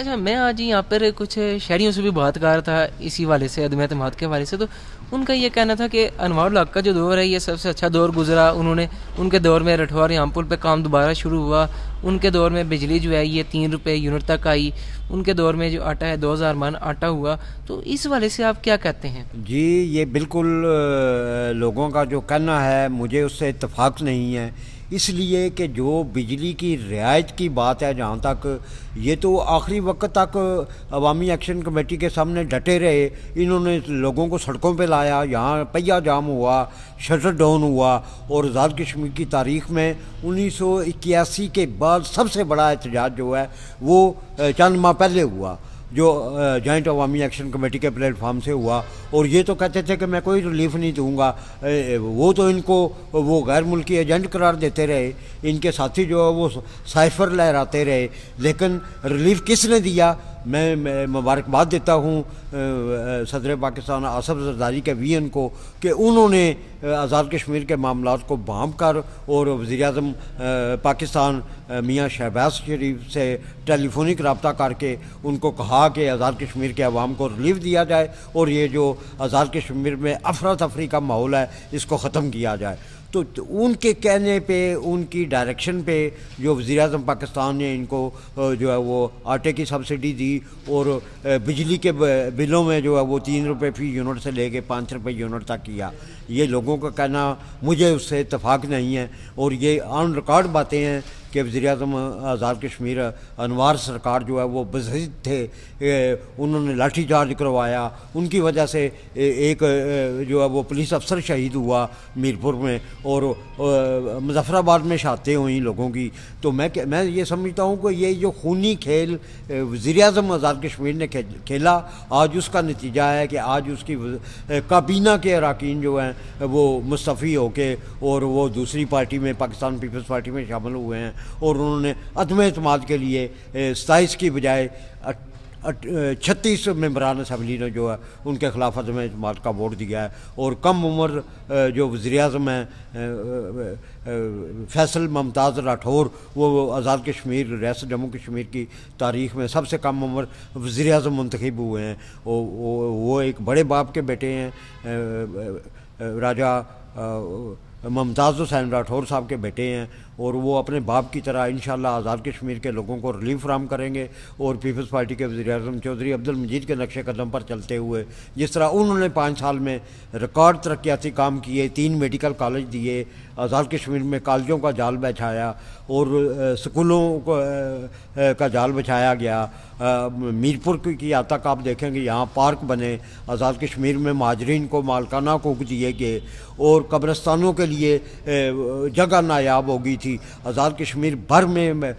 اچھا، میں آج یہاں پر کچھ شہریوں سے بھی بات کر رہا تھا اسی والے سے، عدم اعتماد کے حوالے سے، تو ان کا یہ کہنا تھا کہ انوار الحق کا جو دور ہے یہ سب سے اچھا دور گزرا. ان کے دور میں رٹھوار یام پل پہ کام دوبارہ شروع ہوا. ان کے دور میں بجلی جو ہے یہ 3 روپے یونٹ تک آئی. ان کے دور میں جو آٹا ہے 2000 من آٹا ہوا. تو اس والے سے آپ کیا کہتے ہیں؟ جی، یہ بالکل لوگوں کا جو کہنا ہے مجھے اس سے اتفاق نہیں ہے، اس لیے کہ جو بجلی کی رعایت کی بات ہے، جہاں تک یہ تو آخری وقت تک عوامی ایکشن کمیٹی کے سامنے ڈٹے رہے. انہوں نے لوگوں کو سڑکوں پہ لایا، یہاں پہیا جام ہوا، شٹر ڈاؤن ہوا، اور آزاد کشمیر کی تاریخ میں 1981 کے بعد سب سے بڑا احتجاج جو ہے وہ چند ماہ پہلے ہوا، جو جوائنٹ عوامی ایکشن کمیٹی کے پلیٹ فارم سے ہوا. اور یہ تو کہتے تھے کہ میں کوئی ریلیف نہیں دوں گا. وہ تو ان کو وہ غیر ملکی ایجنٹ قرار دیتے رہے، ان کے ساتھی جو ہے وہ سائفر لہراتے رہے، لیکن ریلیف کس نے دیا؟ میں مبارکباد دیتا ہوں صدر پاکستان آصف زرداری کے وی این کو کہ انہوں نے آزاد کشمیر کے معاملات کو بھانپ کر اور وزیر اعظم پاکستان میاں شہباز شریف سے ٹیلی فونک رابطہ کر کے ان کو کہا کہ آزاد کشمیر کے عوام کو ریلیف دیا جائے اور یہ جو آزاد کشمیر میں افراتفری کا ماحول ہے اس کو ختم کیا جائے. تو ان کے کہنے پہ، ان کی ڈائریکشن پہ جو وزیر اعظم پاکستان نے ان کو جو ہے وہ آٹے کی سبسڈی دی اور بجلی کے بلوں میں جو ہے وہ 3 روپے فی یونٹ سے لے کے 5 روپے یونٹ تک کیا. یہ لوگوں کا کہنا مجھے اس سے اتفاق نہیں ہے، اور یہ آن ریکارڈ باتیں ہیں کہ وزیر اعظم آزاد کشمیر انوار سرکار جو ہے وہ بضد تھے. انہوں نے لاٹھی چارج کروایا، ان کی وجہ سے ایک جو ہے وہ پولیس افسر شہید ہوا میرپور میں، اور مظفر آباد میں شہادتیں ہوئیں لوگوں کی. تو میں یہ سمجھتا ہوں کہ یہ جو خونی کھیل وزیر اعظم آزاد کشمیر نے کھیلا، آج اس کا نتیجہ ہے کہ آج اس کی کابینہ کے اراکین جو ہیں وہ مستعفی ہو کے اور وہ دوسری پارٹی میں، پاکستان پیپلز پارٹی میں شامل ہوئے ہیں، اور انہوں نے عدم اعتماد کے لیے 27 کی بجائے 36 ممبران اسمبلی نے جو ہے ان کے خلاف عدم اعتماد کا ووٹ دیا ہے. اور کم عمر جو وزیر اعظم ہیں فیصل ممتاز راٹھور، وہ آزاد کشمیر ریاست جموں کشمیر کی تاریخ میں سب سے کم عمر وزیر اعظم منتخب ہوئے ہیں. وہ ایک بڑے باپ کے بیٹے ہیں، راجہ ممتاز حسین راٹھور صاحب کے بیٹے ہیں، اور وہ اپنے باپ کی طرح انشاءاللہ آزاد کشمیر کے لوگوں کو ریلیف فراہم کریں گے. اور پیپلز پارٹی کے وزیر اعظم چودھری عبد المجید کے نقش قدم پر چلتے ہوئے جس طرح انہوں نے 5 سال میں ریکارڈ ترقیاتی کام کیے، 3 میڈیکل کالج دیے، آزاد کشمیر میں کالجوں کا جال بچھایا اور سکولوں کا جال بچھایا گیا. میرپور کی حد تک آپ دیکھیں گے یہاں پارک بنے، آزاد کشمیر میں مہاجرین کو مالکانہ حقوق دیے گئے، اور قبرستانوں کے لیے جگہ نایاب ہو گئی تھی. آزاد کشمیر بھر میں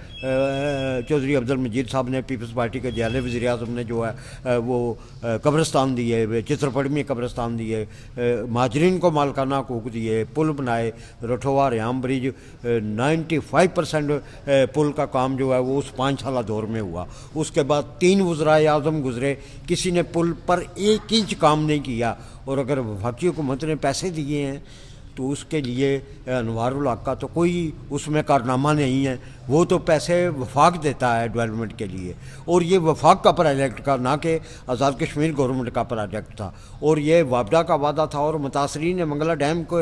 چودھری عبد المجید صاحب نے، پیپلز پارٹی کے جیلے وزیر اعظم نے جو ہے وہ قبرستان دیے، چترپڑ میں قبرستان دیے، مہاجرین کو مالکانہ حقوق دیے، پل بنائے. رٹھوا ریام برج 95% پل کا کام جو ہے وہ اس 5 سالہ دور میں ہوا. اس کے بعد 3 وزرائے اعظم گزرے، کسی نے پل پر 1 انچ کام نہیں کیا. اور اگر وفاقی حکومت نے پیسے دیے ہیں تو اس کے لیے انوار الحق کا تو کوئی اس میں کارنامہ نہیں ہے. وہ تو پیسے وفاق دیتا ہے ڈیولپمنٹ کے لیے، اور یہ وفاق کا پروجیکٹ کا، نہ کہ آزاد کشمیر گورنمنٹ کا پروجیکٹ تھا. اور یہ وابڈا کا وعدہ تھا، اور متاثرین منگلہ ڈیم کو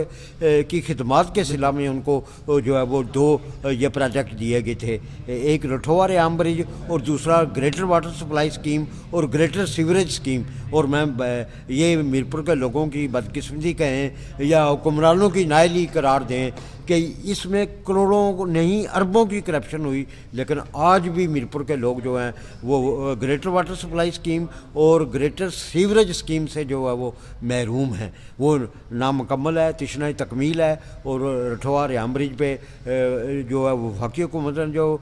کی خدمات کے صلہ میں ان کو جو ہے وہ 2 یہ پروجیکٹ دیے گئے تھے، ایک رٹھوا ریام برج اور دوسرا گریٹر واٹر سپلائی اسکیم اور گریٹر سیوریج اسکیم. اور میں یہ میرپور کے لوگوں کی بدقسمتی کہیں یا حکمرانوں کی نااہلی قرار دیں کہ اس میں کروڑوں نہیں اربوں کی کرپشن ہوئی، لیکن آج بھی میرپور کے لوگ جو ہیں وہ گریٹر واٹر سپلائی اسکیم اور گریٹر سیوریج اسکیم سے جو ہے وہ محروم ہیں. وہ نامکمل ہے، تشنہ تکمیل ہے. اور رٹھوا ریام برج پہ جو ہے وہ وفاقی حکومت نے جو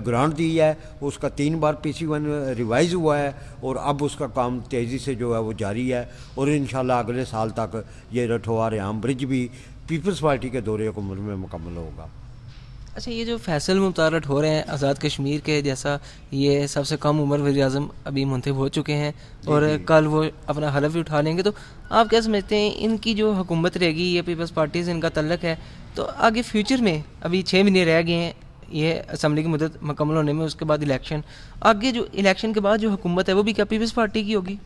گرانٹ دی ہے اس کا 3 بار PC1 ریوائز ہوا ہے، اور اب اس کا کام تیزی سے جو ہے وہ جاری ہے. اور انشاءاللہ اگلے سال تک یہ رٹھوا ریام برج بھی پیپلز پارٹی کے دور حکومت میں مکمل ہوگا. اچھا، یہ جو فیصل ممتاز ہو رہے ہیں آزاد کشمیر کے، جیسا یہ سب سے کم عمر وزیر اعظم ابھی منتخب ہو چکے ہیں اور کل وہ اپنا حلف بھی اٹھا لیں گے، تو آپ کیا سمجھتے ہیں ان کی جو حکومت رہے گی، یہ پیپلز پارٹی سے ان کا تعلق ہے، تو آگے فیوچر میں ابھی 6 مہینے رہ گئے ہیں، یہ اسمبلی کی مدت مکمل ہونے میں، اس کے بعد الیکشن، آگے جو الیکشن کے بعد جو حکومت ہے وہ بھی کیا پیپلز پارٹی کی ہوگی؟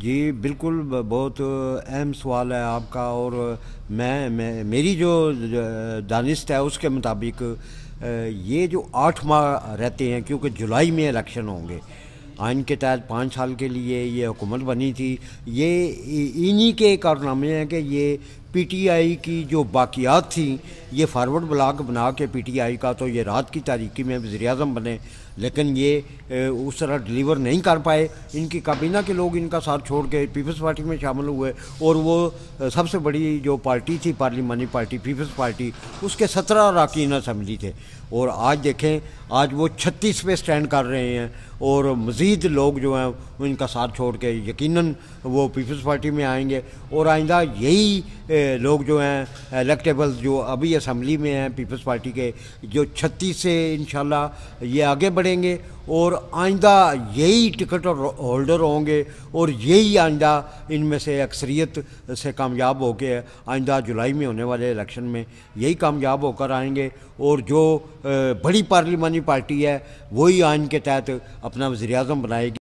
جی بالکل، بہت اہم سوال ہے آپ کا، اور میری جو دانست ہے اس کے مطابق یہ جو 8 ماہ رہتے ہیں، کیونکہ جولائی میں الیکشن ہوں گے، آئین کے تحت 5 سال کے لیے یہ حکومت بنی تھی، یہ انہی کے کارنامے ہیں کہ یہ پی ٹی آئی کی جو باقیات تھیں، یہ فارورڈ بلاک بنا کے پی ٹی آئی کا تو یہ رات کی تاریکی میں وزیر اعظم بنے، لیکن یہ اس طرح ڈلیور نہیں کر پائے، ان کی کابینہ کے لوگ ان کا ساتھ چھوڑ کے پیپلز پارٹی میں شامل ہوئے، اور وہ سب سے بڑی جو پارٹی تھی پارلیمانی پارٹی پیپلز پارٹی، اس کے 17 اراکین اسمبلی تھے، اور آج دیکھیں آج وہ 36 پہ سٹینڈ کر رہے ہیں، اور مزید لوگ جو ہیں وہ ان کا ساتھ چھوڑ کے یقیناً وہ پیپلز پارٹی میں آئیں گے، اور آئندہ یہی لوگ جو ہیں الیکٹیبلز جو ابھی اسمبلی میں ہیں پیپلز پارٹی کے، جو 36 سے انشاءاللہ یہ آگے بڑھیں گے، اور آئندہ یہی ٹکٹ ہولڈر ہوں گے، اور یہی آئندہ ان میں سے اکثریت سے کامیاب ہو کے آئندہ جولائی میں ہونے والے الیکشن میں یہی کامیاب ہو کر آئیں گے، اور جو بڑی پارلیمانی پارٹی ہے وہی آئین کے تحت اپنا وزیر اعظم بنائے گی۔